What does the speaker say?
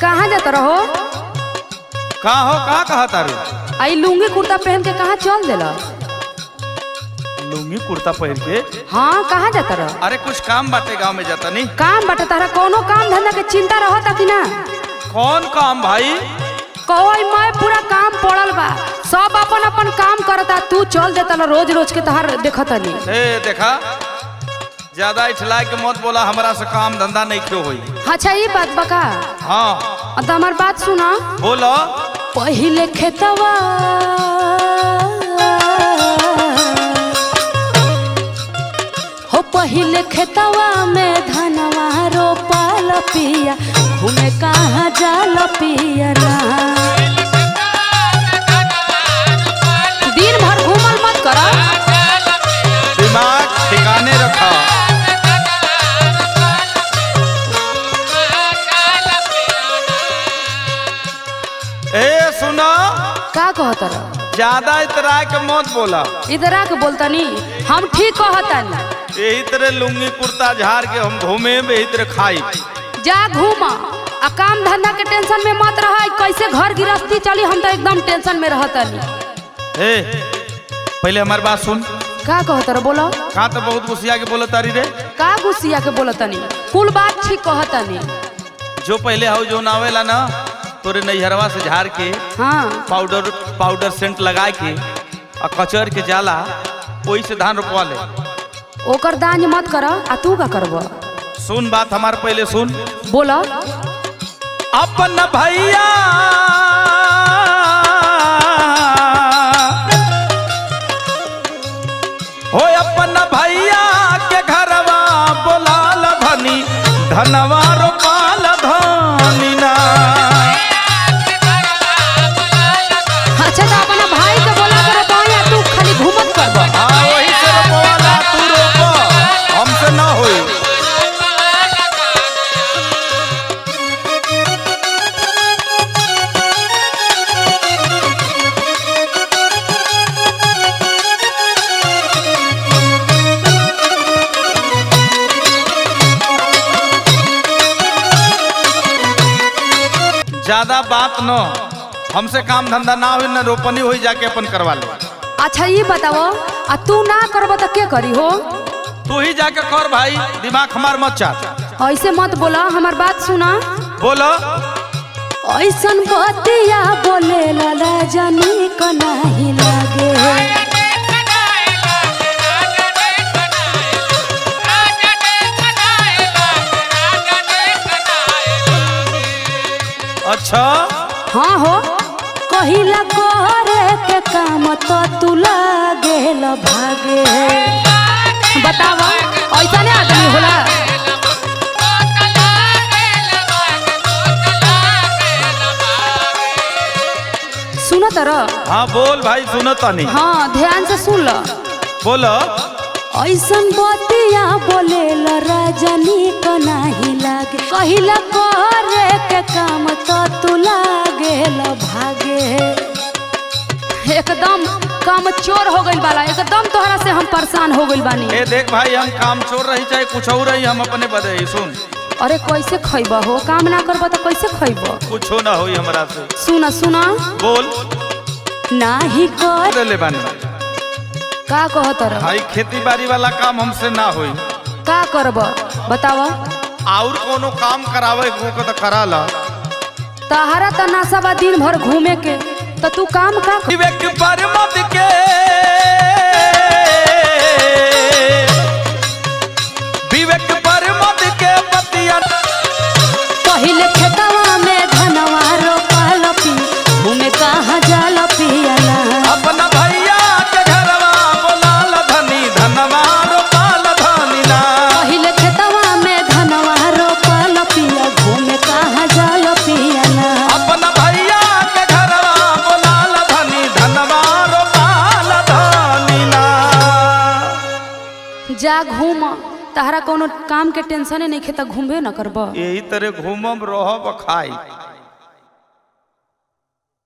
कहाँ जाता रहो? का हो का कहा तारू? आई लुंगी कुर्ता पहन के कहाँ चल देला? लुंगी कुर्ता पहन के? हाँ, कहाँ जाता रहो? अरे कुछ काम बाटे, गांव में जाता नहीं। काम बाटे तारा? कोनो काम धंधा के चिंता रहता कि ना? कौन काम भाई? कोई मैं पूरा काम पड़ल बा, सब अपन अपन काम करता, तू चल देता ला रोज रोज के तहार देखता नहीं। ए देखा, ज्यादा इठला के मत बोला, हमरा से काम धंधा नहीं क्यों होई। अच्छा ये बात बका? हाँ तो हमार बात सुना। बोलो। पहिले खेतवा हो, पहिले खेतवा में धनवा रोपल पिया, घूमे कहाँ जाल पिया ना। दिन भर घूमल मत करो, दिमाग ठिकाने रखा। ए सुनो, का कहता रह? ज्यादा इतरा के मत बोला। इधर आके बोलता नहीं, हम ठीक कहता नहीं। यही तरह लुंगी कुर्ता झाड़ के हम घूमे, यही तरह खाई। जा घूमा, आ काम धंधा के टेंशन में मत रहा। कैसे घर गृहस्थी चली, हम तो एकदम टेंशन में रहता नहीं। ए पहले हमारी बात सुन। का कहता रह? बोलो। का तो बहुत गुस्सिया के बोला तारी रे। का गुस्सिया के बोलता नहीं? कुल बात ठीक कहता नहीं। जो पहले हो जो नावेला ना, तोरे नैहरवा से झाड़ के हाँ, पाउडर सेंट लगा के और कचर के जाला, वही से धान रोपवा ले। ओकर दांज मत कर। आ तू का करब? सुन बात हमार, पहले सुन। बोला। अपन भैया हो, अपन भैया के घरवा बोलाल धनी, धनवा रोपाल धनी ना। अच्छा तो अपना भाई के बोला कर, तू खाली घूमत करब? हाँ वही से रोपवाला, तू रोप, हमसे ना होई। ज्यादा बात न, हमसे काम धंधा ना हुई, न रोपनी हुई, जाके अपन करवा ले। अच्छा ये बताओ, आ तू ना करब तो के करी हो? तू ही जाके कर भाई, दिमाग हमार मत चाट। ऐसे मत बोला, हमार बात सुना। बोलो। ऐसन बतिया बोले ला जानी को नहीं लागे। अच्छा हाँ हो, कहिला करे के काम तो तू लागेल भागे। बतावा, ऐसा नहीं आदमी होला? सुनो तर। हाँ बोल भाई, सुनो तनी। हाँ ध्यान से सुन लो। बोलो। ऐसन बतिया बोले रजनी को नहीं लागे, कहिला करे के काम तो तू लागेल भागे। एकदम काम चोर हो गइल बाला, एकदम तोहरा से हम परेशान हो गइल बानी। ए देख भाई, हम काम चोर रही चाहे कुछ और रही, हम अपने बदे ही सुन। अरे कैसे खइब हो? काम ना करब तो कैसे खइब? कुछ ना होई हमरा से। सुना सुना। बोल। नाही कर ले बानी। का कहत रह? भाई खेती बाड़ी वाला काम हमसे ना होई। का करब बतावा? और कोनो काम करावे को तो करा ला। तहरा त नासा बा दिन भर घूमे के, तो तू काम का कर? विवेक पर मत के विवेक पर मत के बतिया। पहिले खेतवा में धनवा रोपल पी, घूमे कहाँ जाल पियाला। अपना भैया के घरवा बोलाल धनी, धनवा रोपाल धनी ना। पहिले खेतवा में धनवा रोपल पिया, घूमे कहाँ जाल पियाला। अपना भैया के घरवा बोलाल धनी, धनवा रोपाल धनी ना। जा घूम, तहरा कोनो काम के टेंशन नहीं खेता, घूमे न करब। यही तरह घूमब रहब खाई।